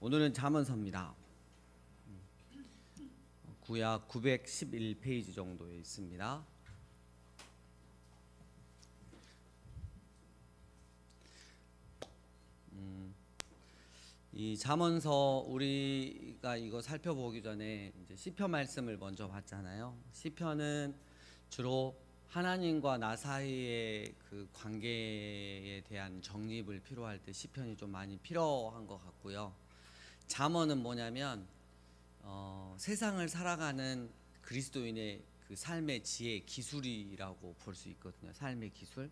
오늘은 잠언서입니다. 구약 911페이지 정도에 있습니다. 이 잠언서 우리가 이거 살펴보기 전에 이제 시편 말씀을 먼저 봤잖아요. 시편은 주로 하나님과 나 사이의 그 관계에 대한 정립을 필요할 때 시편이 좀 많이 필요한 것 같고요. 잠언은 뭐냐면 세상을 살아가는 그리스도인의 그 삶의 지혜, 기술이라고 볼 수 있거든요. 삶의 기술.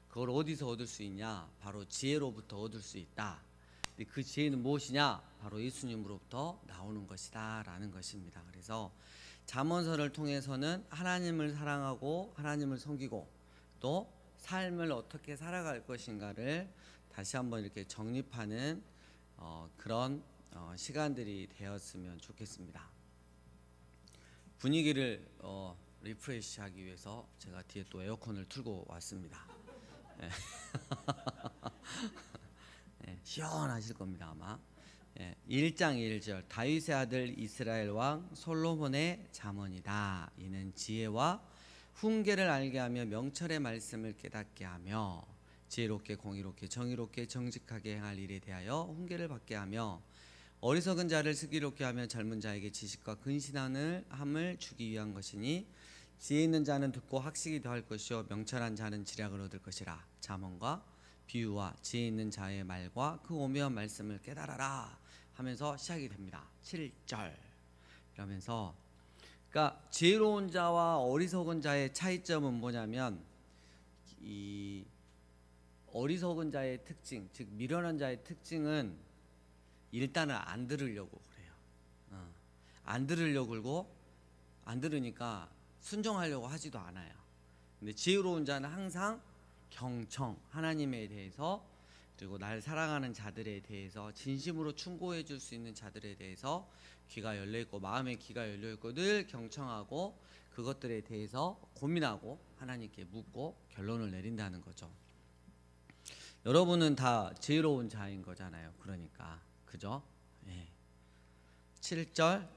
그걸 어디서 얻을 수 있냐? 바로 지혜로부터 얻을 수 있다. 근데 그 지혜는 무엇이냐? 바로 예수님으로부터 나오는 것이다 라는 것입니다. 그래서 잠언서를 통해서는 하나님을 사랑하고 하나님을 섬기고 또 삶을 어떻게 살아갈 것인가를 다시 한번 이렇게 정립하는 그런 시간들이 되었으면 좋겠습니다. 분위기를 리프레시하기 위해서 제가 뒤에 또 에어컨을 틀고 왔습니다. 네. 네, 시원하실 겁니다 아마. 1장 1절 다윗의 아들 이스라엘 왕 솔로몬의 잠언이다. 이는 지혜와 훈계를 알게 하며 명철의 말씀을 깨닫게 하며 지혜롭게 공의롭게 정의롭게 정직하게 행할 일에 대하여 훈계를 받게 하며 어리석은 자를 슬기롭게 하며 젊은 자에게 지식과 근신함을 주기 위한 것이니 지혜 있는 자는 듣고 학식이 더할 것이요 명철한 자는 지략을 얻을 것이라. 잠언과 비유와 지혜 있는 자의 말과 그 오묘한 말씀을 깨달아라 하면서 시작이 됩니다. 7절 이러면서 그러니까 지혜로운 자와 어리석은 자의 차이점은 뭐냐면 이 어리석은 자의 특징, 즉 미련한 자의 특징은 일단은 안 들으려고 그래요. 안 들으려고 그러고 안 들으니까 순종하려고 하지도 않아요. 근데 지혜로운 자는 항상 경청, 하나님에 대해서 그리고 날 사랑하는 자들에 대해서 진심으로 충고해 줄 수 있는 자들에 대해서 귀가 열려있고 마음의 귀가 열려있고 늘 경청하고 그것들에 대해서 고민하고 하나님께 묻고 결론을 내린다는 거죠. 여러분은 다 지혜로운 자인 거잖아요. 그러니까 그죠? 7절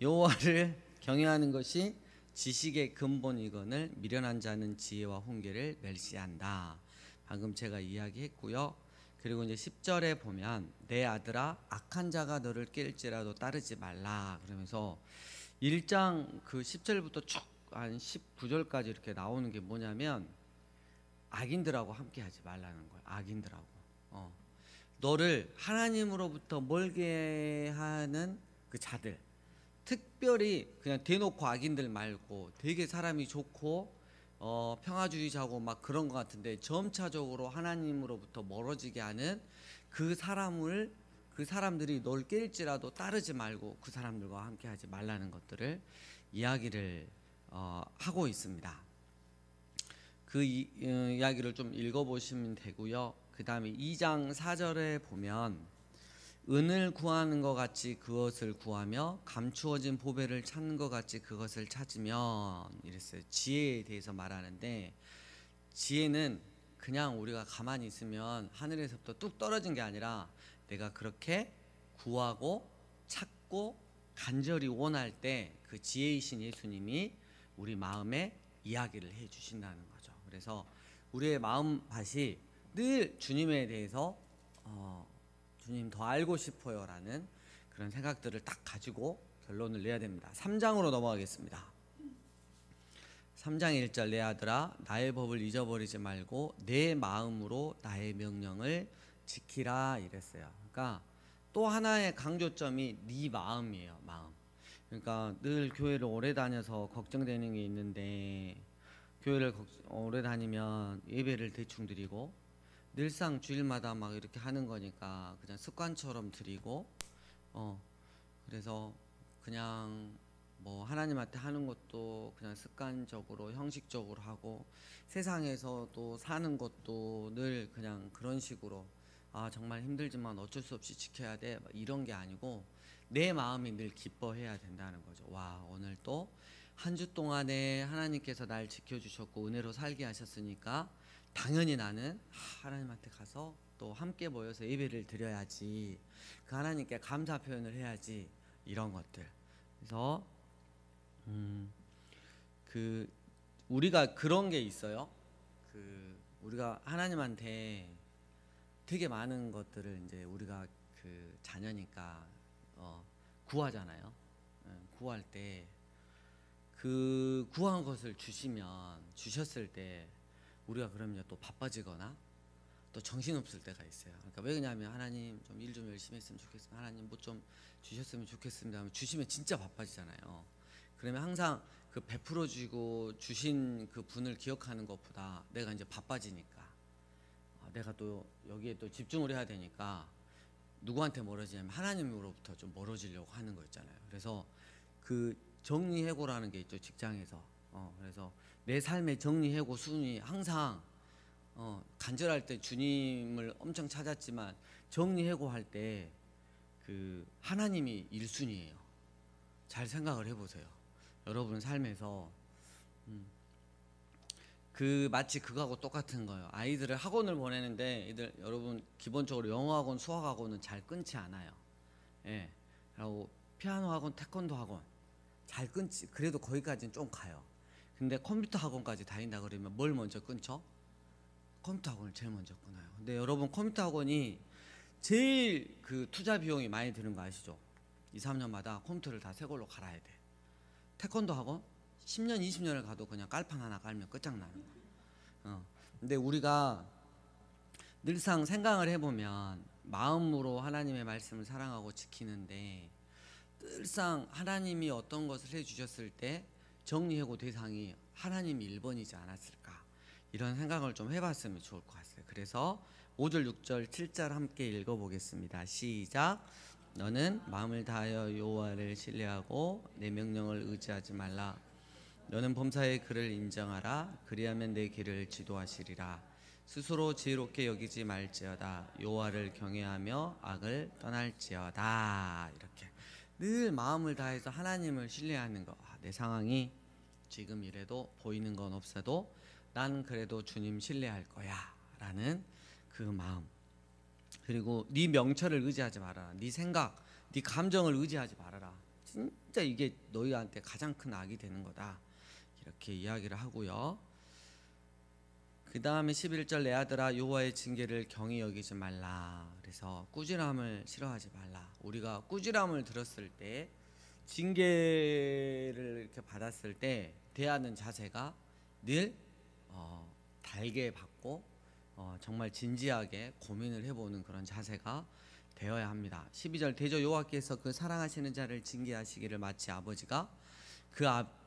여호와를 경외하는 것이 지식의 근본이거늘 미련한 자는 지혜와 훈계를 멸시한다. 방금 제가 이야기했고요. 그리고 이제 10절에 보면 내 아들아 악한 자가 너를 깰지라도 따르지 말라. 그러면서 1장 그 10절부터 쭉 한 19절까지 이렇게 나오는 게 뭐냐면 악인들하고 함께 하지 말라는 거예요. 악인들하고 너를 하나님으로부터 멀게 하는 그 자들, 특별히 그냥 대놓고 악인들 말고 되게 사람이 좋고 평화주의자고 막 그런 것 같은데 점차적으로 하나님으로부터 멀어지게 하는 그 사람들이 널 깰지라도 따르지 말고 그 사람들과 함께 하지 말라는 것들을 이야기를 하고 있습니다. 그 이야기를 좀 읽어보시면 되고요. 그 다음에 2장 4절에 보면 은을 구하는 것 같이 그것을 구하며 감추어진 보배를 찾는 것 같이 그것을 찾으면 이랬어요. 지혜에 대해서 말하는데 지혜는 그냥 우리가 가만히 있으면 하늘에서부터 뚝 떨어진 게 아니라 내가 그렇게 구하고 찾고 간절히 원할 때 그 지혜이신 예수님이 우리 마음에 이야기를 해 주신다는 거죠. 그래서 우리의 마음밭이 늘 주님에 대해서 주님 더 알고 싶어요 라는 그런 생각들을 딱 가지고 결론을 내야 됩니다. 3장으로 넘어가겠습니다. 3장 1절 내 아들아 나의 법을 잊어버리지 말고 내 마음으로 나의 명령을 지키라 이랬어요. 그러니까 또 하나의 강조점이 네 마음이에요. 마음. 그러니까 늘 교회를 오래 다녀서 걱정되는 게 있는데 교회를 오래 다니면 예배를 대충 드리고 늘상 주일마다 막 이렇게 하는 거니까 그냥 습관처럼 드리고 그래서 그냥 뭐 하나님한테 하는 것도 그냥 습관적으로 형식적으로 하고 세상에서도 사는 것도 늘 그냥 그런 식으로 정말 힘들지만 어쩔 수 없이 지켜야 돼 이런 게 아니고 내 마음이 늘 기뻐해야 된다는 거죠. 와 오늘 또 한 주 동안에 하나님께서 날 지켜주셨고 은혜로 살게 하셨으니까 당연히 나는 하나님한테 가서 또 함께 모여서 예배를 드려야지, 그 하나님께 감사 표현을 해야지, 이런 것들. 그래서 그 우리가 그런 게 있어요. 그 우리가 하나님한테 되게 많은 것들을 이제 우리가 그 자녀니까 구하잖아요. 구할 때 그 구한 것을 주셨을 때 우리가 그러면 또 바빠지거나 또 정신없을 때가 있어요. 그러니까 왜 그러냐면 하나님 좀 일 좀 열심히 했으면 좋겠습니다. 하나님 뭐 좀 주셨으면 좋겠습니다 하면 주시면 진짜 바빠지잖아요. 그러면 항상 그 베풀어 주고 주신 그 분을 기억하는 것보다 내가 이제 바빠지니까 내가 또 여기에 또 집중을 해야 되니까 누구한테 멀어지냐면 하나님으로부터 좀 멀어지려고 하는 거 있잖아요. 그래서 그 정리해고라는 게 있죠, 직장에서. 그래서 내 삶의 정리해고 순위 항상 간절할 때 주님을 엄청 찾았지만 정리해고할 때 그 하나님이 1순위예요. 잘 생각을 해보세요. 여러분 삶에서 그 마치 그거하고 똑같은 거예요. 아이들을 학원을 보내는데 여러분 기본적으로 영어 학원, 수학 학원은 잘 끊지 않아요. 예. 그리고 피아노 학원, 태권도 학원 잘 끊지. 그래도 거기까지는 좀 가요. 근데 컴퓨터 학원까지 다닌다 그러면 뭘 먼저 끊죠? 컴퓨터 학원을 제일 먼저 끊어요. 근데 여러분 컴퓨터 학원이 제일 그 투자 비용이 많이 드는 거 아시죠? 2, 3년마다 컴퓨터를 다 새 걸로 갈아야 돼. 태권도 학원 10년, 20년을 가도 그냥 깔판 하나 깔면 끝장나는 거. 근데 우리가 늘상 생각을 해보면 마음으로 하나님의 말씀을 사랑하고 지키는데 늘상 하나님이 어떤 것을 해주셨을 때 정리해고 대상이 하나님이 1번이지 않았을까, 이런 생각을 좀 해봤으면 좋을 것 같아요. 그래서 5절, 6절, 7절 함께 읽어보겠습니다. 시작. 너는 마음을 다하여 여호와를 신뢰하고 내 명령을 의지하지 말라. 너는 범사의 그를 인정하라. 그리하면 내 길을 지도하시리라. 스스로 지혜롭게 여기지 말지어다. 여호와를 경외하며 악을 떠날지어다. 이렇게 늘 마음을 다해서 하나님을 신뢰하는 거. 내 상황이 지금 이래도 보이는 건 없어도 난 그래도 주님 신뢰할 거야 라는 그 마음. 그리고 네 명철을 의지하지 말아라. 네 생각, 네 감정을 의지하지 말아라. 진짜 이게 너희한테 가장 큰 악이 되는 거다, 이렇게 이야기를 하고요. 그 다음에 11절, 내 아들아 여호와의 징계를 경히 여기지 말라. 그래서 꾸지람을 싫어하지 말라. 우리가 꾸지람을 들었을 때, 징계를 이렇게 받았을 때 대하는 자세가 늘 달게 받고 정말 진지하게 고민을 해보는 그런 자세가 되어야 합니다. 12절, 대저 여호와께서 그 사랑하시는 자를 징계하시기를 마치 아버지가 그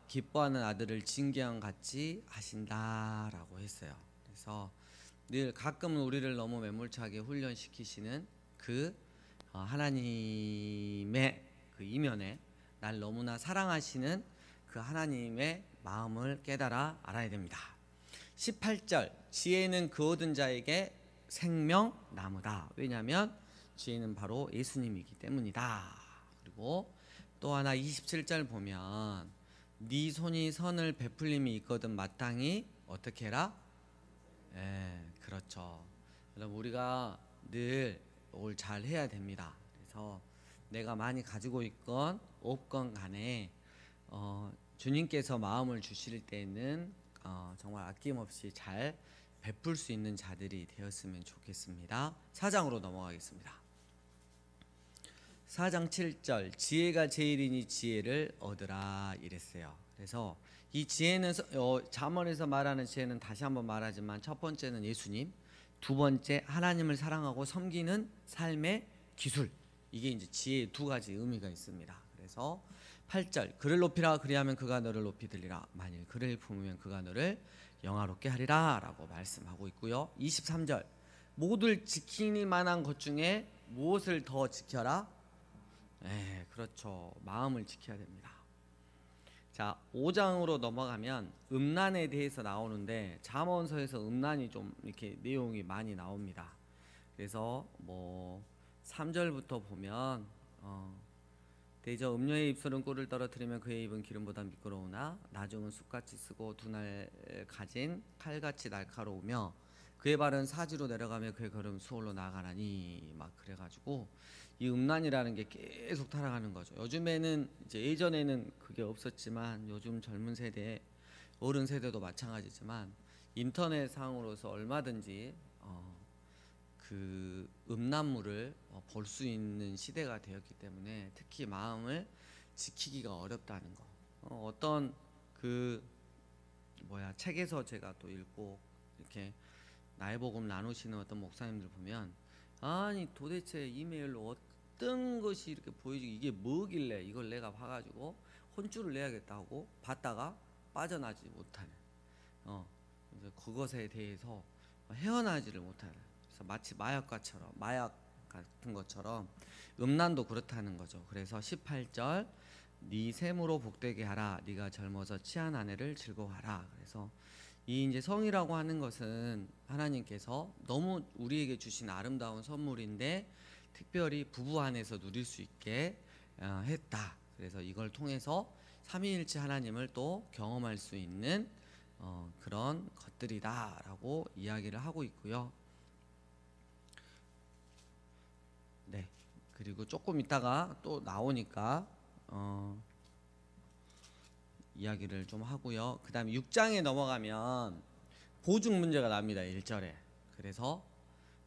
기뻐하는 아들을 징계함 같이 하신다라고 했어요. 그래서 늘 가끔은 우리를 너무 매몰차게 훈련시키시는 그 하나님의 그 이면에 날 너무나 사랑하시는 그 하나님의 마음을 깨달아 알아야 됩니다. 18절, 지혜는 그 얻은 자에게 생명나무다. 왜냐하면 지혜는 바로 예수님이기 때문이다. 그리고 또 하나 27절 보면 네 손이 선을 베풀림이 있거든 마땅히 어떻게 해라? 그렇죠. 여러분 우리가 늘 뭘 잘 해야 됩니다. 그래서 내가 많이 가지고 있건 없건 간에 주님께서 마음을 주실 때는 정말 아낌없이 잘 베풀 수 있는 자들이 되었으면 좋겠습니다. 4장으로 넘어가겠습니다. 4장 7절, 지혜가 제일이니 지혜를 얻으라 이랬어요. 그래서 이 지혜는 잠언에서 말하는 지혜는 다시 한번 말하지만 첫 번째는 예수님, 두 번째 하나님을 사랑하고 섬기는 삶의 기술, 이게 이제 지혜의 두 가지 의미가 있습니다. 그래서 8절, 그를 높이라 그리하면 그가 너를 높이 들리라. 만일 그를 품으면 그가 너를 영화롭게 하리라 라고 말씀하고 있고요. 23절, 모두 지키니 만한 것 중에 무엇을 더 지켜라? 그렇죠. 마음을 지켜야 됩니다. 자, 5장으로 넘어가면 음란에 대해서 나오는데 잠언서에서 음란이 좀 이렇게 내용이 많이 나옵니다. 그래서 3절부터 보면 대저 음녀의 입술은 꿀을 떨어뜨리면 그의 입은 기름보다 미끄러우나 나중은 쑥같이 쓰고 두 날 가진 칼같이 날카로우며 그의 발은 사지로 내려가며 그의 걸음 수월로 나아가나니 막 그래가지고 이 음란이라는 게 계속 타락하는 거죠. 요즘에는 이제 예전에는 그게 없었지만 요즘 젊은 세대, 어른 세대도 마찬가지지만 인터넷 상으로서 얼마든지 그 음란물을 볼 수 있는 시대가 되었기 때문에 특히 마음을 지키기가 어렵다는 거. 어떤 그 책에서 제가 또 읽고 이렇게 나의 복음 나누시는 어떤 목사님들 보면 아니 도대체 이메일로 어떤 것이 이렇게 보이지 이게 뭐길래 이걸 내가 봐가지고 혼쭐을 내야겠다고 봤다가 빠져나지 못하는 그것에 대해서 헤어나지를 못하는 그래서 마치 마약 같은 것처럼 음란도 그렇다는 거죠. 그래서 18절 네 셈으로 복되게 하라 네가 젊어서 취한 아내를 즐거워하라. 그래서 이 이제 성이라고 하는 것은 하나님께서 너무 우리에게 주신 아름다운 선물인데 특별히 부부 안에서 누릴 수 있게 했다. 그래서 이걸 통해서 삼위일체 하나님을 또 경험할 수 있는 그런 것들이다라고 이야기를 하고 있고요. 네. 그리고 조금 있다가 또 나오니까 이야기를 좀 하고요. 그 다음에 6장에 넘어가면 보증 문제가 납니다. 1절에. 그래서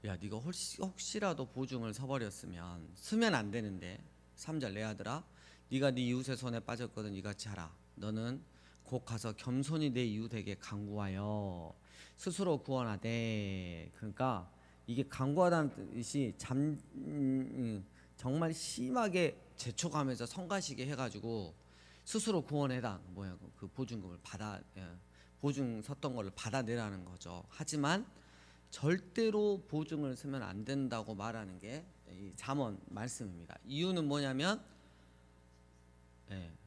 야 네가 혹시라도 보증을 서버렸으면 쓰면 안 되는데 3절 내 아들아 네가 네 이웃의 손에 빠졌거든 이같이 하라. 너는 곧 가서 겸손히 내 이웃에게 간구하여 스스로 구원하되. 그러니까 이게 간구하다는 뜻이 정말 심하게 재촉하면서 성가시게 해가지고 스스로 구원해라 그 보증금을 보증 섰던 거를 받아내라는 거죠. 하지만 절대로 보증을 쓰면 안 된다고 말하는 게 이 잠언 말씀입니다. 이유는 뭐냐면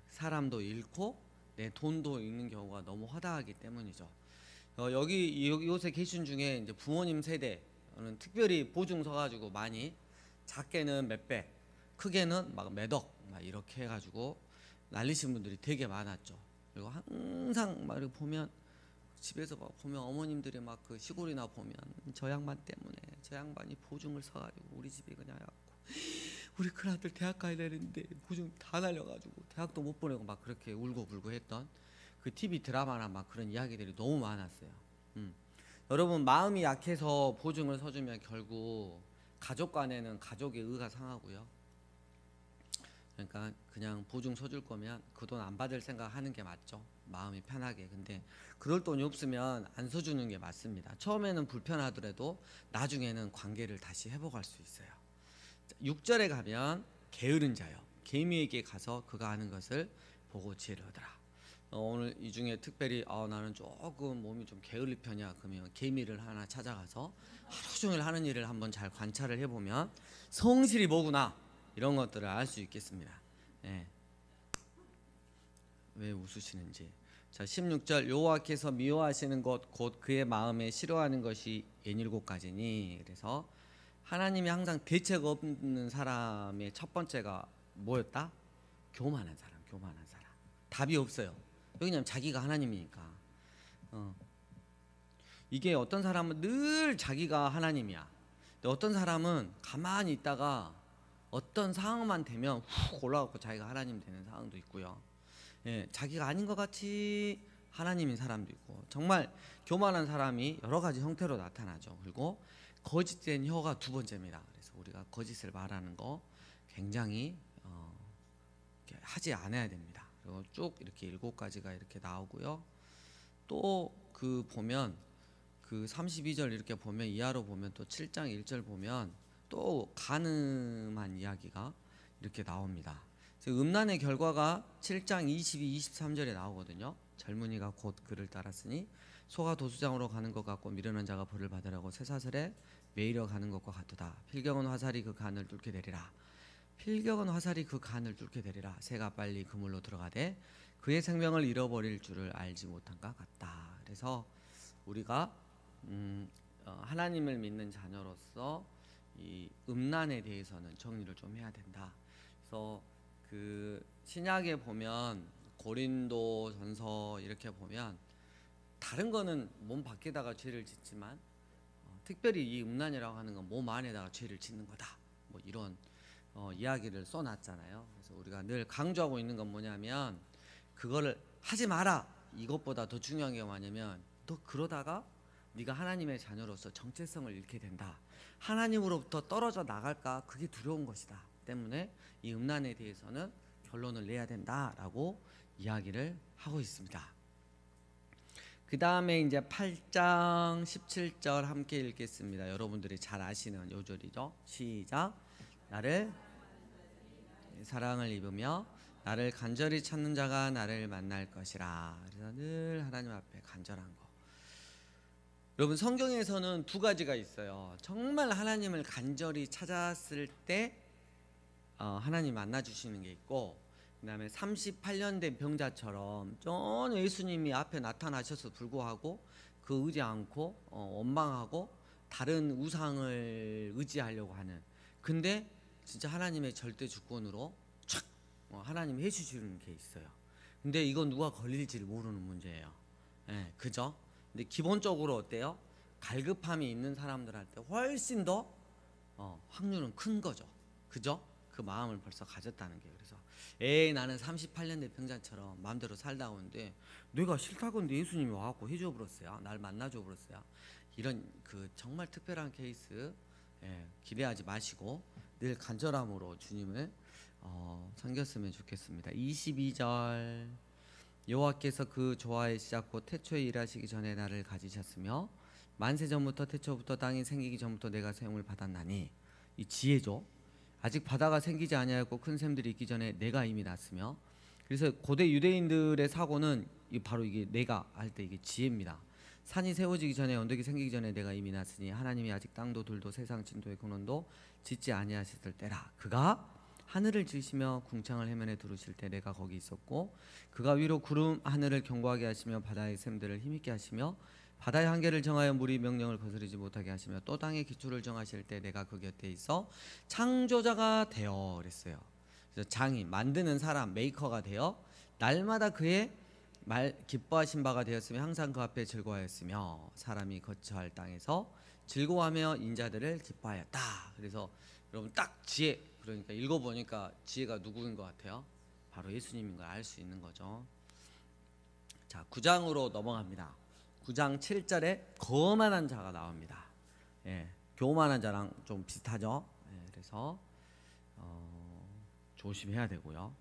사람도 잃고 내 돈도 잃는 경우가 너무 허다하기 때문이죠. 여기 요새 계신 중에 이제 부모님 세대는 특별히 보증 서가지고 많이 작게는 몇 배, 크게는 막 몇억 막 이렇게 해가지고 날리신 분들이 되게 많았죠. 그리고 항상 막 이렇게 보면 집에서 막 보면 어머님들이 막 그 시골이나 보면 저 양반 때문에 저 양반이 보증을 서가지고 우리 집이 그냥 해갖고 우리 큰아들 대학 가야 되는데 보증 다 날려가지고 대학도 못 보내고 막 그렇게 울고불고 했던 그 TV 드라마나 막 그런 이야기들이 너무 많았어요. 여러분 마음이 약해서 보증을 서주면 결국 가족 간에는 가족의 의가 상하고요. 그러니까 그냥 보증 서줄 거면 그 돈 안 받을 생각하는 게 맞죠. 마음이 편하게. 근데 그럴 돈이 없으면 안 서주는 게 맞습니다. 처음에는 불편하더라도 나중에는 관계를 다시 회복할 수 있어요. 6절에 가면 게으른 자요 개미에게 가서 그가 하는 것을 보고 지혜를 얻으라. 오늘 이 중에 특별히 나는 조금 몸이 좀 게을리 편이야 그러면 개미를 하나 찾아가서 하루 종일 하는 일을 한번 잘 관찰을 해보면 성실이 뭐구나 이런 것들을 알 수 있겠습니다. 왜 웃으시는지. 자 16절 여호와께서 미워하시는 것 곧 그의 마음에 싫어하는 것이 67가지니. 그래서 하나님이 항상 대책 없는 사람의 첫 번째가 뭐였다? 교만한 사람. 답이 없어요. 왜냐면 자기가 하나님이니까. 이게 어떤 사람은 늘 자기가 하나님이야. 근데 어떤 사람은 가만히 있다가 어떤 상황만 되면 훅 올라가고 자기가 하나님 되는 상황도 있고요. 자기가 아닌 것 같이 하나님인 사람도 있고 정말 교만한 사람이 여러 가지 형태로 나타나죠. 그리고 거짓된 혀가 두 번째입니다. 그래서 우리가 거짓을 말하는 거 굉장히 하지 않아야 됩니다. 그리고 쭉 이렇게 7가지가 이렇게 나오고요. 또 그 보면 그 32절 이렇게 보면 이하로 보면 또 7장 1절 보면 또 간음한 이야기가 이렇게 나옵니다. 음란의 결과가 7장 22, 23절에 나오거든요. 젊은이가 곧 그를 따랐으니 소가 도수장으로 가는 것 같고 미련한 자가 벌을 받으라고 쇠사슬에 매이려 가는 것과 같도다. 필경은 화살이 그 간을 뚫게 되리라. 새가 빨리 그물로 들어가되 그의 생명을 잃어버릴 줄을 알지 못한 것 같다. 그래서 우리가 하나님을 믿는 자녀로서 이 음란에 대해서는 정리를 좀 해야 된다. 그래서 그 신약에 보면 고린도전서 이렇게 보면 다른 거는 몸 밖에다가 죄를 짓지만 특별히 이 음란이라고 하는 건 몸 안에다가 죄를 짓는 거다. 뭐 이런 이야기를 써놨잖아요. 그래서 우리가 늘 강조하고 있는 건 뭐냐면 그거를 하지 마라. 이것보다 더 중요한 게 뭐냐면 너 그러다가 네가 하나님의 자녀로서 정체성을 잃게 된다. 하나님으로부터 떨어져 나갈까 그게 두려운 것이다. 때문에 이 음란에 대해서는 결론을 내야 된다라고 이야기를 하고 있습니다. 그 다음에 이제 8장 17절 함께 읽겠습니다. 여러분들이 잘 아시는 요절이죠. 시작. 나를 사랑을 입으며 나를 간절히 찾는 자가 나를 만날 것이라. 그래서 늘 하나님 앞에 간절한 거. 여러분 성경에서는 두 가지가 있어요. 정말 하나님을 간절히 찾았을 때 하나님 만나 주시는 게 있고, 그다음에 38년 된 병자처럼 전혀 예수님이 앞에 나타나셔서 불구하고 그 의지 않고 원망하고 다른 우상을 의지하려고 하는, 근데 진짜 하나님의 절대 주권으로 촥 하나님이 해주시는 게 있어요. 근데 이건 누가 걸릴지를 모르는 문제예요. 예, 그죠? 근데 기본적으로 어때요? 갈급함이 있는 사람들한테 훨씬 더 확률은 큰 거죠. 그죠? 그 마음을 벌써 가졌다는 게. 그래서 나는 38년 된 병자처럼 마음대로 살다 오는데 내가 싫다고 했는데 예수님이 와갖고 해줘 버렸어요. 날 만나줘 버렸어요. 이런 그 정말 특별한 케이스 기대하지 마시고 늘 간절함으로 주님을 섬겼으면 좋겠습니다. 22절 여호와께서 그 조화의 시작 곧 태초에 일하시기 전에 나를 가지셨으며 만세 전부터 태초부터 땅이 생기기 전부터 내가 세움을 받았나니. 이 지혜죠. 아직 바다가 생기지 아니하였고 큰 샘들이 있기 전에 내가 이미 났으며. 그래서 고대 유대인들의 사고는 바로 이게 내가 할 때 이게 지혜입니다. 산이 세워지기 전에 언덕이 생기기 전에 내가 이미 났으니 하나님이 아직 땅도 들도 세상 진도의 근원도 짓지 아니하셨을 때라. 그가 하늘을 지으시며 궁창을 해면에 두르실 때 내가 거기 있었고 그가 위로 구름 하늘을 견고하게 하시며 바다의 샘들을 힘있게 하시며 바다의 한계를 정하여 물이 명령을 거스르지 못하게 하시며 또 땅의 기초를 정하실 때 내가 그 곁에 있어 창조자가 되어 그랬어요. 그래서 장인 만드는 사람 메이커가 되어 날마다 그의 말 기뻐하신 바가 되었으며 항상 그 앞에 즐거워하였으며 사람이 거처할 땅에서 즐거워하며 인자들을 기뻐하였다. 그래서 여러분 딱 지혜, 그러니까 읽어보니까 지혜가 누구인 것 같아요? 바로 예수님인 걸 알 수 있는 거죠. 자, 9장으로 넘어갑니다. 9장 7절에 거만한 자가 나옵니다. 교만한 자랑 좀 비슷하죠. 그래서 조심해야 되고요.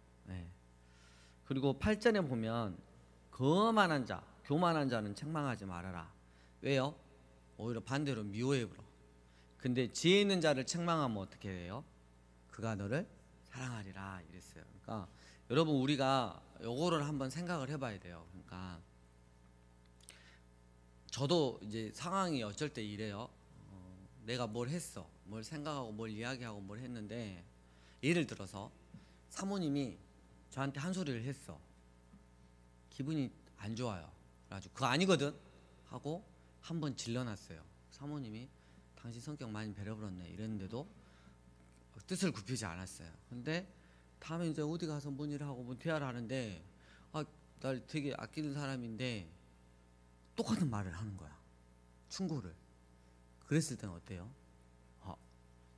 그리고 8절에 보면 거만한 자, 교만한 자는 책망하지 말아라. 왜요? 오히려 반대로 미워해 불어. 근데 지혜 있는 자를 책망하면 어떻게 해요? 그가 너를 사랑하리라 이랬어요. 그러니까 여러분 우리가 요거를 한번 생각을 해봐야 돼요. 그러니까 저도 이제 상황이 어쩔 때 이래요. 내가 뭘 했어, 뭘 생각하고 뭘 이야기하고 뭘 했는데 예를 들어서 사모님이 저한테 한 소리를 했어. 기분이 안 좋아요. 그래가지고 그거 아니거든 하고 한번 질러놨어요. 사모님이 당신 성격 많이 배려버렸네 이랬는데도 뜻을 굽히지 않았어요. 근데 다음에 이제 어디 가서 뭔 일을 하고 뭔 대화를 하는데 날 되게 아끼는 사람인데 똑같은 말을 하는 거야. 충고를. 그랬을 때는 어때요?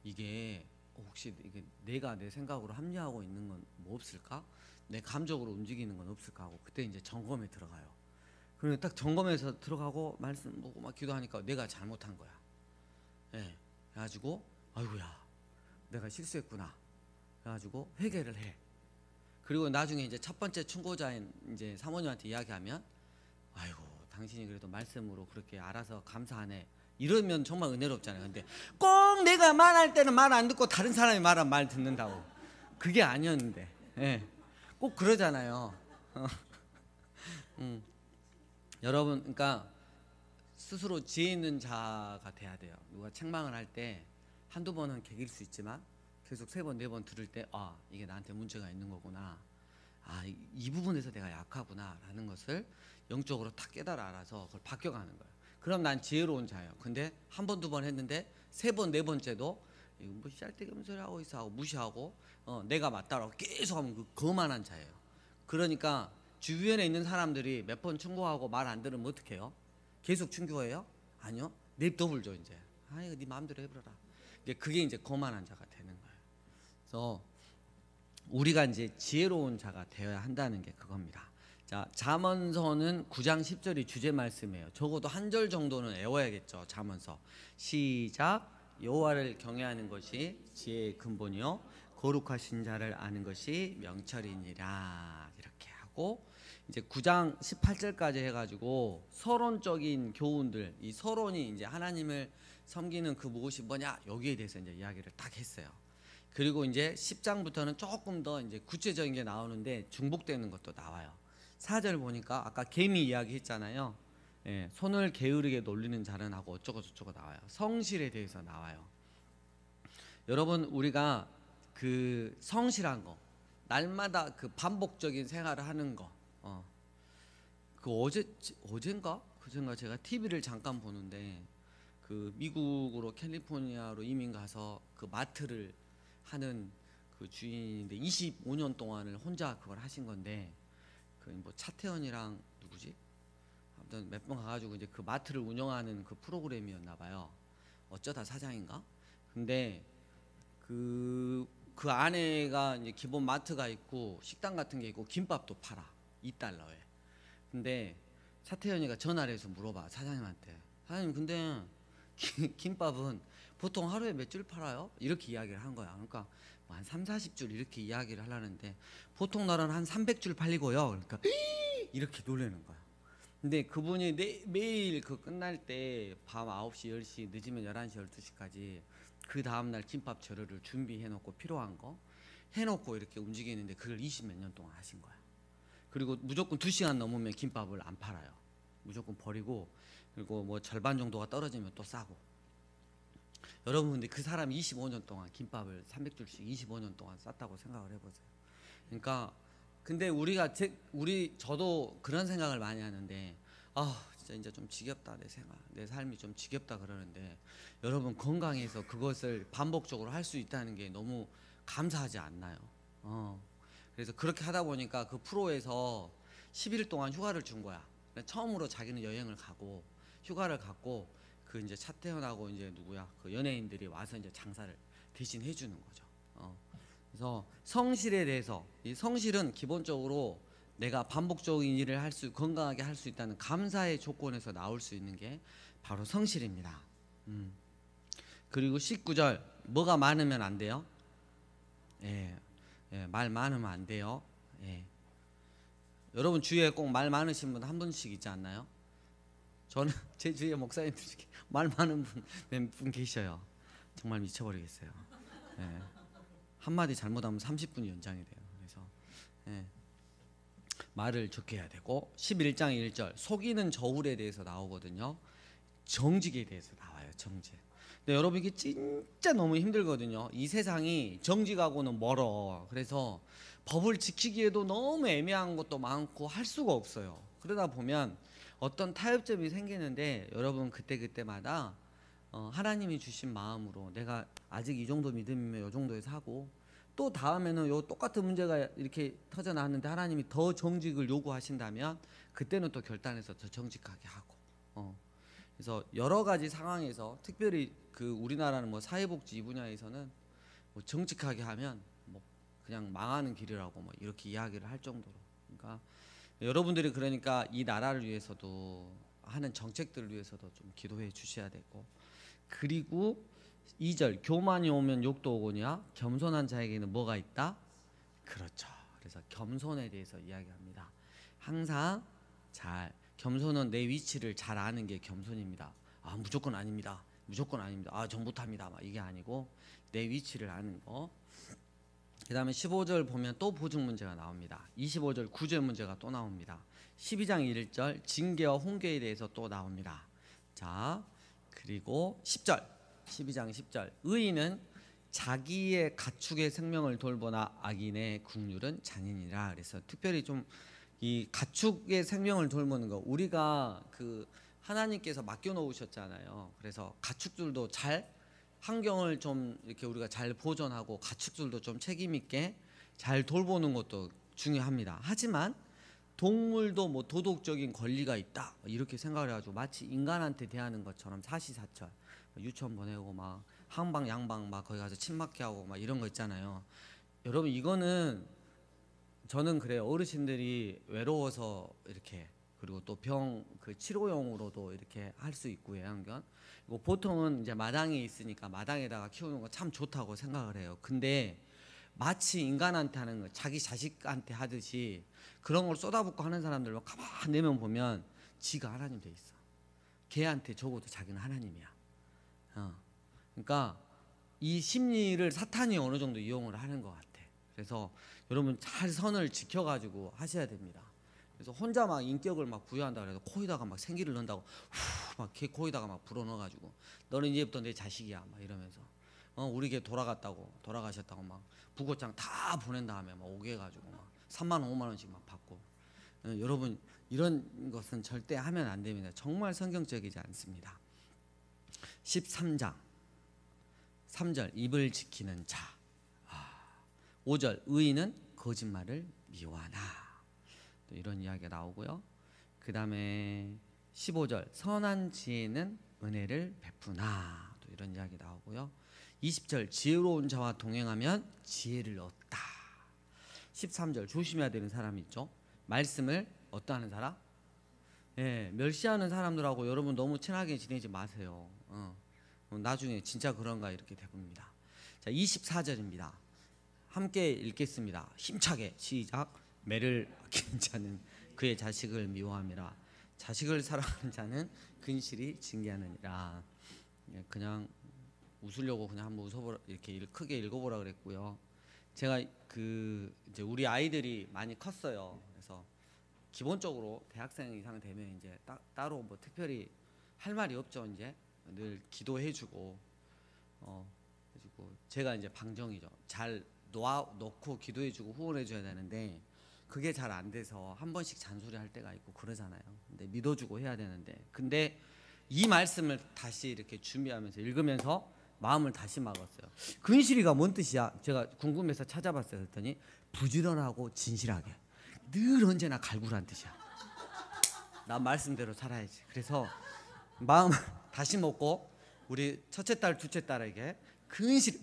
이게 혹시 이게 내가 내 생각으로 합리화하고 있는 건 뭐 없을까? 내 감정으로 움직이는 건 없을까 하고 그때 이제 점검에 들어가요. 그리고 딱 점검해서 들어가고 말씀 보고 막 기도하니까 내가 잘못한 거야. 그래가지고 아이고야 내가 실수했구나. 그래가지고 회개를 해. 그리고 나중에 이제 첫 번째 충고자인 이제 사모님한테 이야기하면 아이고 당신이 그래도 말씀으로 그렇게 알아서 감사하네. 이러면 정말 은혜롭잖아요. 근데 꼭 내가 말할 때는 말 안 듣고 다른 사람이 말하면 말 듣는다고. 그게 아니었는데. 꼭 그러잖아요. 여러분, 그러니까 스스로 지혜 있는 자가 돼야 돼요. 누가 책망을 할 때 한두 번은 개길 수 있지만 계속 세 번, 네 번 들을 때 이게 나한테 문제가 있는 거구나. 이 부분에서 내가 약하구나 라는 것을 영적으로 탁 깨달아 알아서 그걸 바뀌어가는 거예요. 그럼 난 지혜로운 자예요. 근데 한 번, 두 번 했는데 세 번, 네 번째도 이거 뭐 짤데기 소리 하고 있어 하고 무시하고 내가 맞다라고 계속 하면 그 거만한 자예요. 그러니까 주변에 있는 사람들이 몇 번 충고하고 말 안 들으면 어떡해요? 계속 충고해요? 아니요. 냅둬불죠 이제. 아 이거 네 마음대로 해버려라. 이제 그게 이제 거만한 자가 되는 거예요. 그래서 우리가 이제 지혜로운 자가 되어야 한다는 게 그겁니다. 자, 잠언서는 9장 10절이 주제 말씀이에요. 적어도 한 절 정도는 외워야겠죠. 잠언서 시작. 여호와를 경외하는 것이 지혜의 근본이요 거룩하신 자를 아는 것이 명철이니라. 이렇게 하고 이제 9장 18절까지 해가지고 서론적인 교훈들, 이 서론이 이제 하나님을 섬기는 그 무엇이 뭐냐 여기에 대해서 이제 이야기를 딱 했어요. 그리고 이제 10장부터는 조금 더 이제 구체적인 게 나오는데 중복되는 것도 나와요. 4절 보니까 아까 개미 이야기 했잖아요. 예, 손을 게으르게 놀리는 자는 하고 어쩌고 저쩌고 나와요. 성실에 대해서 나와요. 여러분 우리가 그 성실한 거, 날마다 그 반복적인 생활을 하는 거, 그 어젠가 그젠가 제가 TV를 잠깐 보는데 그 미국으로 캘리포니아로 이민 가서 그 마트를 하는 그 주인인데 25년 동안을 혼자 그걸 하신 건데 그 뭐 차태현이랑 누구지? 아무튼 몇 번 가가지고 이제 그 마트를 운영하는 그 프로그램이었나 봐요. 어쩌다 사장인가? 근데 그 안에가 이제 기본 마트가 있고 식당 같은 게 있고 김밥도 팔아 $2에. 근데 차태현이가 전화를 해서 물어봐 사장님한테. 사장님 근데 김밥은 보통 하루에 몇 줄 팔아요? 이렇게 이야기를 한 거야. 그러니까 뭐 한 3, 40줄 이렇게 이야기를 하려는데 보통 날은 한 300줄 팔리고요. 그러니까 이렇게 놀라는 거야. 근데 그분이 매일 그 끝날 때 밤 9시, 10시 늦으면 11시, 12시까지 그 다음날 김밥 재료를 준비해 놓고 필요한 거 해놓고 이렇게 움직이는데 그걸 20몇 년 동안 하신 거야. 그리고 무조건 2시간 넘으면 김밥을 안 팔아요. 무조건 버리고 그리고 뭐 절반 정도가 떨어지면 또 싸고. 여러분 근데 그 사람이 25년 동안 김밥을 300줄씩 25년 동안 쌌다고 생각을 해보세요. 그러니까 근데 저도 그런 생각을 많이 하는데 진짜 이제 좀 지겹다 내 삶이 좀 지겹다 그러는데 여러분 건강해서 그것을 반복적으로 할 수 있다는 게 너무 감사하지 않나요? 그래서 그렇게 하다 보니까 그 프로에서 10일 동안 휴가를 준 거야. 처음으로 자기는 여행을 가고 휴가를 갖고 그 이제 차태현하고 이제 누구야 그 연예인들이 와서 이제 장사를 대신 해주는 거죠. 그래서 성실에 대해서 이 성실은 기본적으로 내가 반복적인 일을 건강하게 할 수 있다는 감사의 조건에서 나올 수 있는 게 바로 성실입니다. 그리고 19절 뭐가 많으면 안 돼요? 말 많으면 안 돼요. 여러분 주위에 꼭 말 많으신 분 한 분씩 있지 않나요? 저는 제 주위에 목사님들 중에 말 많은 분 몇 분 계셔요. 정말 미쳐버리겠어요. 한마디 잘못하면 30분이 연장이 돼요. 그래서 말을 좋게 해야 되고 11장 1절 속이는 저울에 대해서 나오거든요. 정직에 대해서 나와요. 정직. 근데 여러분 이게 진짜 너무 힘들거든요. 이 세상이 정직하고는 멀어. 그래서 법을 지키기에도 너무 애매한 것도 많고 할 수가 없어요. 그러다 보면 어떤 타협점이 생기는데 여러분 그때마다 하나님이 주신 마음으로 내가 아직 이 정도 믿음이면 이 정도에서 하고 또 다음에는 요 똑같은 문제가 이렇게 터져 나왔는데 하나님이 더 정직을 요구하신다면 그때는 또 결단해서 더 정직하게 하고 그래서 여러 가지 상황에서 특별히 그 우리나라는 뭐 사회복지 이 분야에서는 뭐 정직하게 하면 뭐 그냥 망하는 길이라고 뭐 이렇게 이야기를 할 정도로. 그러니까 여러분들이 그러니까 이 나라를 위해서도 하는 정책들을 위해서도 좀 기도해 주셔야 되고. 그리고 2절 교만이 오면 욕도 오거니와 겸손한 자에게는 뭐가 있다? 그렇죠. 그래서 겸손에 대해서 이야기합니다. 항상 겸손은 내 위치를 잘 아는 게 겸손입니다. 무조건 아닙니다. 무조건 아닙니다. 전 못합니다. 막 이게 아니고 내 위치를 아는 거. 그 다음에 15절 보면 또 보증 문제가 나옵니다. 25절 구제 문제가 또 나옵니다. 12장 1절 징계와 훈계에 대해서 또 나옵니다. 자, 그리고 10절 12장 10절 의인은 자기의 가축의 생명을 돌보나 악인의 국률은 잔인이라. 그래서 특별히 좀 이 가축의 생명을 돌보는 거 우리가 그 하나님께서 맡겨 놓으셨잖아요. 그래서 가축들도 환경을 좀 이렇게 우리가 잘 보존하고 가축들도 좀 책임 있게 잘 돌보는 것도 중요합니다. 하지만 동물도 뭐 도덕적인 권리가 있다 이렇게 생각을 해가지고 마치 인간한테 대하는 것처럼 사시사철 유치원 보내고 막 항방 양방 막 거기 가서 침 맞게 하고 막 이런 거 있잖아요. 여러분 이거는 저는 그래요. 어르신들이 외로워서 이렇게 그리고 또 병 그 치료용으로도 이렇게 할 수 있고 애완견. 이거 보통은 이제 마당에 있으니까 마당에다가 키우는 거 참 좋다고 생각을 해요. 근데 마치 인간한테 하는 거 자기 자식한테 하듯이 그런 걸 쏟아붓고 하는 사람들 가만 내면 보면 지가 하나님 돼 있어. 걔한테 적어도 자기는 하나님이야. 그러니까 이 심리를 사탄이 어느 정도 이용을 하는 것 같아. 그래서 여러분 잘 선을 지켜가지고 하셔야 됩니다. 그래서 혼자 막 인격을 막 부여한다 그래서 코에다가 막 생기를 넣는다고 막 걔 코에다가 막 불어넣어가지고 너는 이제부터 내 자식이야 막 이러면서 우리 걔 돌아가셨다고 막 부고장 다 보낸 다음에 막 오게 해가지고 막 3만 원 5만 원씩 막 받고 여러분 이런 것은 절대 하면 안 됩니다. 정말 성경적이지 않습니다. 13장 3절 입을 지키는 자 5절 의인은 거짓말을 미워하나 또 이런 이야기가 나오고요. 그 다음에 15절 선한 지혜는 은혜를 베푸나 또 이런 이야기 나오고요. 20절 지혜로운 자와 동행하면 지혜를 얻다. 13절 조심해야 되는 사람이 있죠. 말씀을 어떠하는 사람? 멸시하는 사람들하고 여러분 너무 친하게 지내지 마세요. 나중에 진짜 그런가 이렇게 돼봅니다. 자 24절입니다. 함께 읽겠습니다. 힘차게 시작. 매를 아끼는 자는 그의 자식을 미워함이라. 자식을 사랑하는 자는 근실이 징계하느니라. 그냥 웃으려고 그냥 한번 웃어보라 이렇게 크게 읽어보라 그랬고요. 제가 이제 우리 아이들이 많이 컸어요. 그래서 기본적으로 대학생 이상 되면 이제 따로 뭐 특별히 할 말이 없죠. 이제 늘 기도해주고 그리고 제가 이제 방정이죠. 잘 놓고 기도해주고 후원해줘야 되는데 그게 잘 안 돼서 한 번씩 잔소리할 때가 있고 그러잖아요. 근데 믿어주고 해야 되는데 근데 이 말씀을 다시 이렇게 준비하면서 읽으면서 마음을 다시 막았어요. 근실이가 뭔 뜻이야? 제가 궁금해서 찾아봤어요. 그랬더니 부지런하고 진실하게 늘 언제나 갈구란 뜻이야. 나 말씀대로 살아야지. 그래서 마음을 다시 먹고 우리 첫째 딸 둘째 딸에게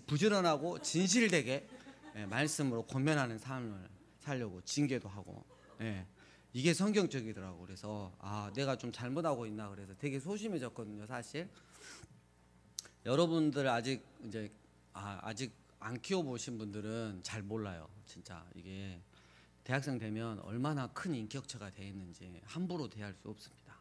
부지런하고 진실되게 말씀으로 권면하는 삶을 살려고 징계도 하고 이게 성경적이더라고. 그래서 내가 좀 잘못하고 있나 그래서 되게 소심해졌거든요. 사실 여러분들 아직 안 키워보신 분들은 잘 몰라요. 진짜 이게 대학생 되면 얼마나 큰 인격체가 되어 있는지 함부로 대할 수 없습니다.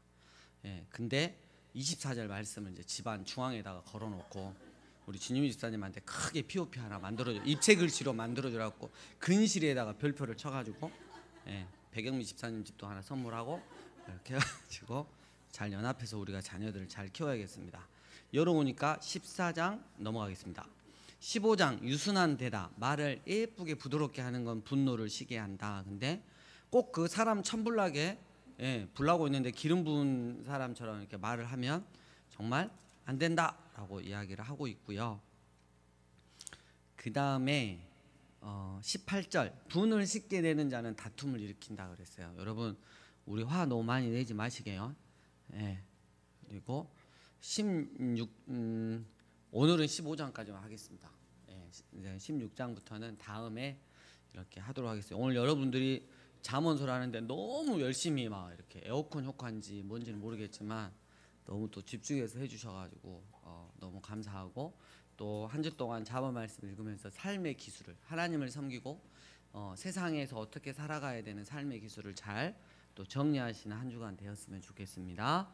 근데 24절 말씀을 이제 집안 중앙에다가 걸어놓고 우리 진유미 집사님한테 크게 POP 하나 만들어줘 입체 글씨로 만들어주라고 근실에다가 별표를 쳐가지고 백영미 집사님 집도 하나 선물하고 이렇게 해가지고 잘 연합해서 우리가 자녀들을 잘 키워야겠습니다. 열어오니까 14장 넘어가겠습니다. 15장 유순한 대답 말을 예쁘게 부드럽게 하는 건 분노를 시게 한다. 근데 꼭 그 사람 천불나게 불나고 있는데 기름 부은 사람처럼 이렇게 말을 하면 정말 안 된다라고 이야기를 하고 있고요. 그 다음에 18절 분을 씻게 내는 자는 다툼을 일으킨다 그랬어요. 여러분 우리 화 너무 많이 내지 마시게요. 그리고 오늘은 15장까지만 하겠습니다. 이제 16장부터는 다음에 이렇게 하도록 하겠습니다. 오늘 여러분들이 잠원소를 하는데 너무 열심히 막 이렇게 에어컨 효과인지 뭔지는 모르겠지만 너무 또 집중해서 해주셔가지고 너무 감사하고 또 한 주 동안 잠언 말씀 읽으면서 삶의 기술을 하나님을 섬기고 세상에서 어떻게 살아가야 되는 삶의 기술을 잘 또 정리하시는 한 주간 되었으면 좋겠습니다.